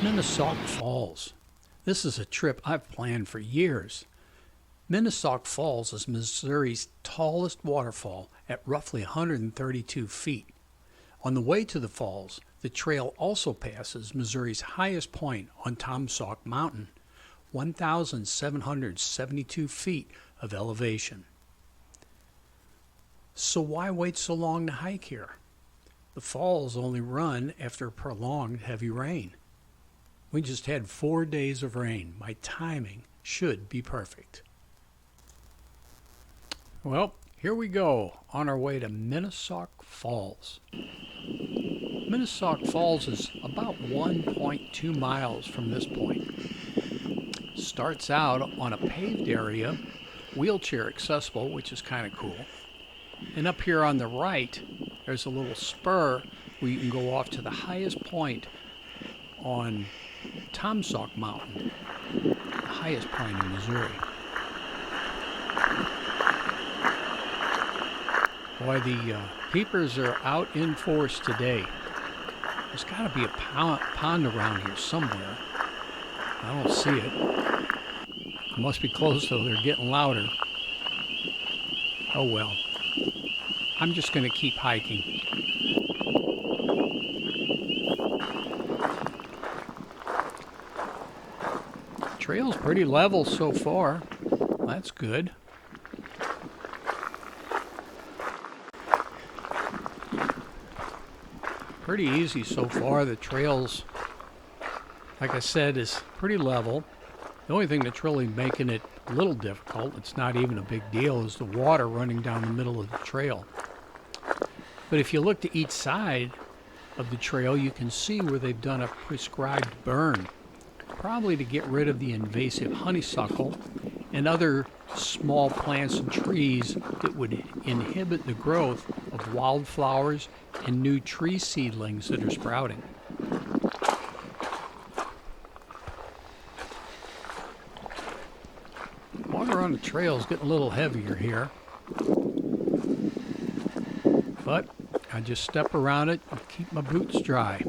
Mina Sauk Falls. This is a trip I've planned for years. Mina Sauk Falls is Missouri's tallest waterfall at roughly 132 feet. On the way to the falls, the trail also passes Missouri's highest point on Tom Sauk Mountain, 1,772 feet of elevation. So why wait so long to hike here? The falls only run after prolonged heavy rain. We just had 4 days of rain. My timing should be perfect. Well, here we go on our way to Mina Sauk Falls. Mina Sauk Falls is about 1.2 miles from this point. Starts out on a paved area, wheelchair accessible, which is kind of cool. And up here on the right, there's a little spur where you can go off to the highest point on Tom Sauk Mountain, the highest point in Missouri. Boy, the peepers are out in force today. There's got to be a pond around here somewhere. I don't see it. It must be close, though. They're getting louder. Oh well. I'm just going to keep hiking. Trail's pretty level so far. That's good. Pretty easy so far. The trail's, like I said, is pretty level. The only thing that's really making it a little difficult, it's not even a big deal, is the water running down the middle of the trail. But if you look to each side of the trail, you can see where they've done a prescribed burn, probably to get rid of the invasive honeysuckle and other small plants and trees that would inhibit the growth of wildflowers and new tree seedlings that are sprouting. Water on the trail is getting a little heavier here, but I just step around it and keep my boots dry.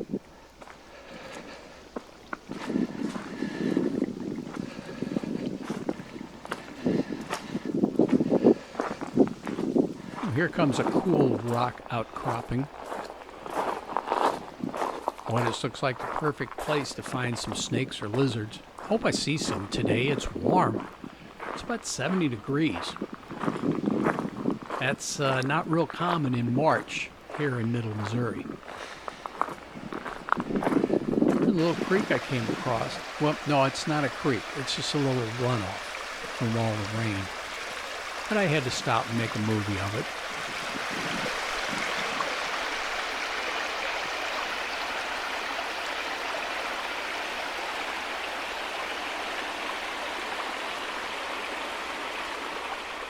Here comes a cool rock outcropping. Boy, this looks like the perfect place to find some snakes or lizards. Hope I see some today. It's warm. It's about 70 degrees. That's not real common in March here in Middle Missouri. There's a little creek I came across. Well, no, it's not a creek. It's just a little runoff from all the rain. But I had to stop and make a movie of it.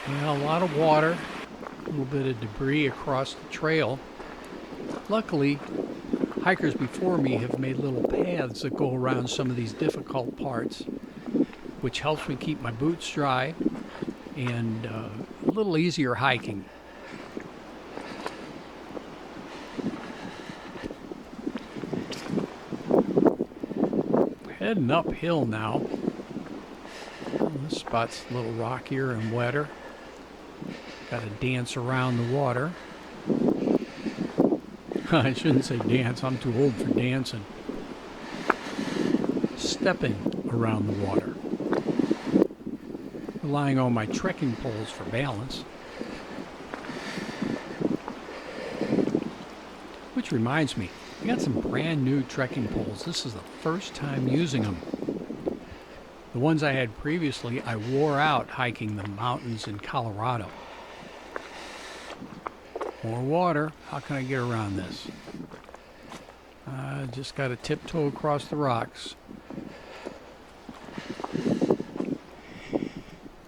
Well, a lot of water, a little bit of debris across the trail. Luckily, hikers before me have made little paths that go around some of these difficult parts, which helps me keep my boots dry and a little easier hiking. Heading uphill now. This spot's a little rockier and wetter. Got to dance around the water. I shouldn't say dance, I'm too old for dancing. Stepping around the water. Relying on my trekking poles for balance. Which reminds me, I got some brand new trekking poles. This is the first time using them. The ones I had previously, I wore out hiking the mountains in Colorado. More water. How can I get around this? Just got to tiptoe across the rocks.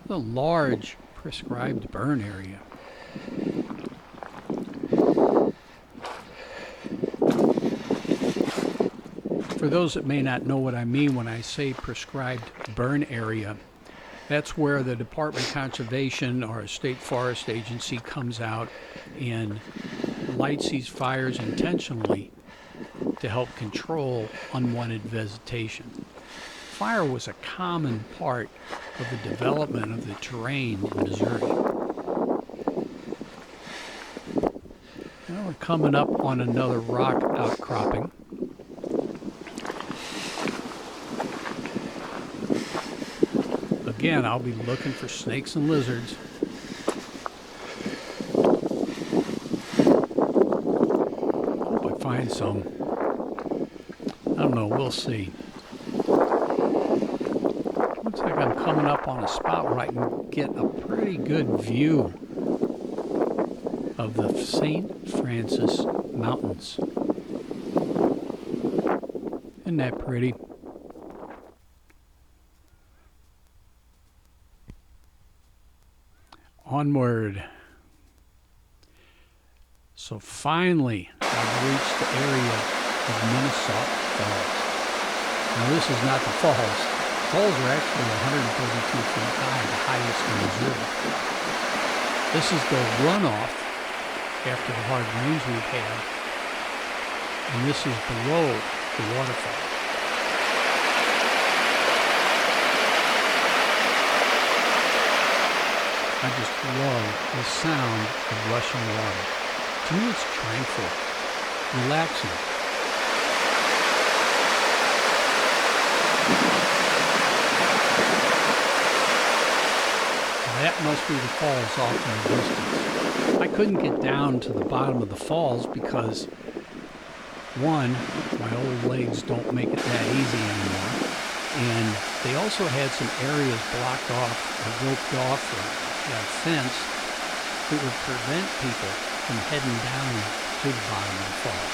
A large prescribed burn area. For those that may not know what I mean when I say prescribed burn area, that's where the Department of Conservation or a state forest agency comes out and lights these fires intentionally to help control unwanted vegetation. Fire was a common part of the development of the terrain in Missouri. Now we're coming up on another rock outcropping. Again, I'll be looking for snakes and lizards. Hope I find some. I don't know, we'll see. Looks like I'm coming up on a spot where I can get a pretty good view of the St. Francis Mountains. Isn't that pretty? Onward. So finally, I've reached the area of Mina Sauk Falls. Now this is not the falls. Falls are actually 132 feet high, the highest in Missouri. This is the runoff after the hard rains we've had, and this is below the waterfall. I just love the sound of rushing water. To me, it's tranquil, relaxing. That must be the falls off in the distance. I couldn't get down to the bottom of the falls because, one, my old legs don't make it that easy anymore, and they also had some areas blocked off or roped off or a fence that would prevent people from heading down to the bottom of the falls.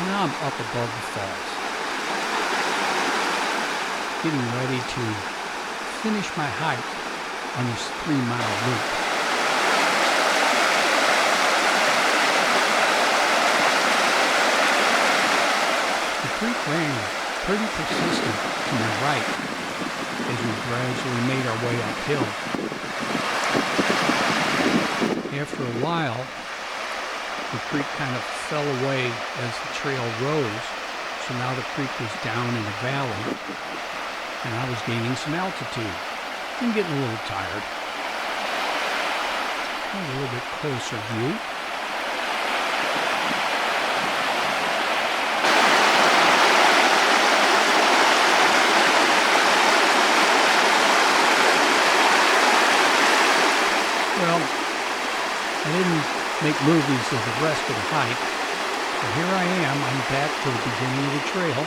Now I'm up above the falls, getting ready to finish my hike on this 3-mile loop. The creek ran pretty persistent to my right as we gradually made our way uphill. After a while, the creek kind of fell away as the trail rose, so now the creek was down in a valley, and I was gaining some altitude and getting a little tired. A little bit closer view. Well, I didn't make movies of the rest of the hike, but here I am. I'm back to the beginning of the trail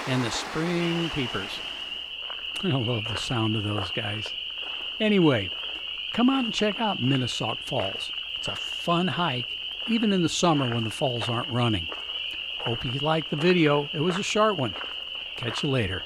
and the spring peepers. I love the sound of those guys. Anyway, come out and check out Mina Sauk Falls. It's a fun hike, even in the summer when the falls aren't running. Hope you liked the video. It was a short one. Catch you later.